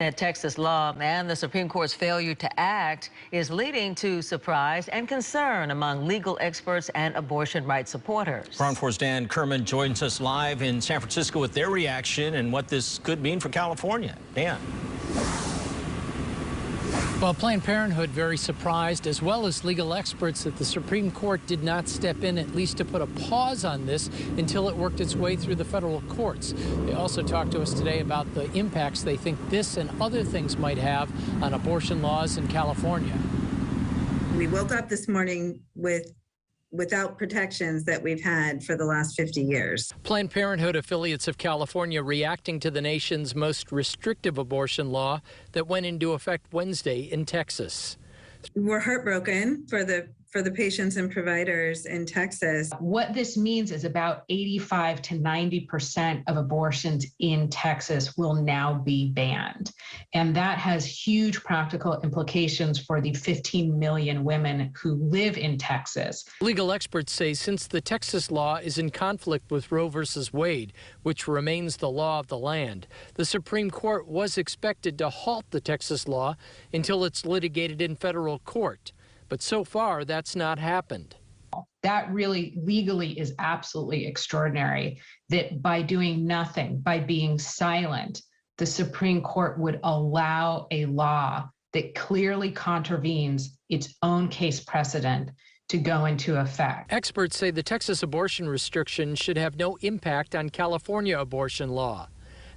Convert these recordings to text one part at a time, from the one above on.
That Texas law and the Supreme Court's failure to act is leading to surprise and concern among legal experts and abortion rights supporters. KRON 4's Dan Kerman joins us live in San Francisco with their reaction and what this could mean for California. Dan. Well, Planned Parenthood very surprised, as well as legal experts, that the Supreme Court did not step in, at least to put a pause on this until it worked its way through the federal courts. They also talked to us today about the impacts they think this and other things might have on abortion laws in California. We woke up this morning without protections that we've had for the last 50 years. Planned Parenthood affiliates of California reacting to the nation's most restrictive abortion law that went into effect Wednesday in Texas. We're heartbroken for the patients and providers in Texas. What this means is about 85 to 90% of abortions in Texas will now be banned. And that has huge practical implications for the 15 million women who live in Texas. Legal experts say since the Texas law is in conflict with Roe versus Wade, which remains the law of the land, the Supreme Court was expected to halt the Texas law until it's litigated in federal court. But so far, that's not happened. That really legally is absolutely extraordinary, that by doing nothing, by being silent, the Supreme Court would allow a law that clearly contravenes its own case precedent to go into effect. Experts say the Texas abortion restriction should have no impact on California abortion law.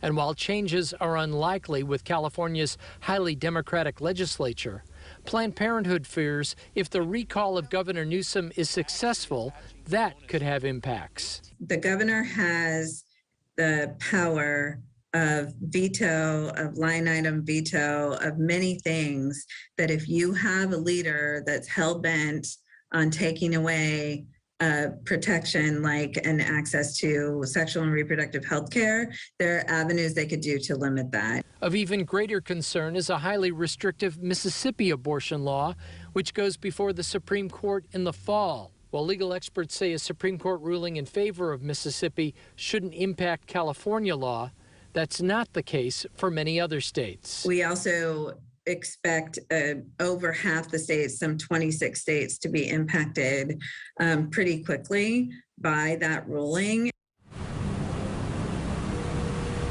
And while changes are unlikely with California's highly Democratic legislature, Planned Parenthood fears if the recall of Governor Newsom is successful, that could have impacts. The governor has the power of veto, of line item veto, of many things, that if you have a leader that's hell-bent on taking away protection like an access to sexual and reproductive health care, there are avenues they could do to limit that. Of even greater concern is a highly restrictive Mississippi abortion law, which goes before the Supreme Court in the fall. While legal experts say a Supreme Court ruling in favor of Mississippi shouldn't impact California law, that's not the case for many other states. We also expect over half the states, some 26 states, to be impacted pretty quickly by that ruling.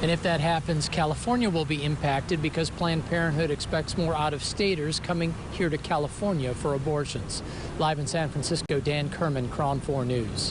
And if that happens, California will be impacted because Planned Parenthood expects more out-of-staters coming here to California for abortions. Live in San Francisco, Dan Kerman, KRON 4 News.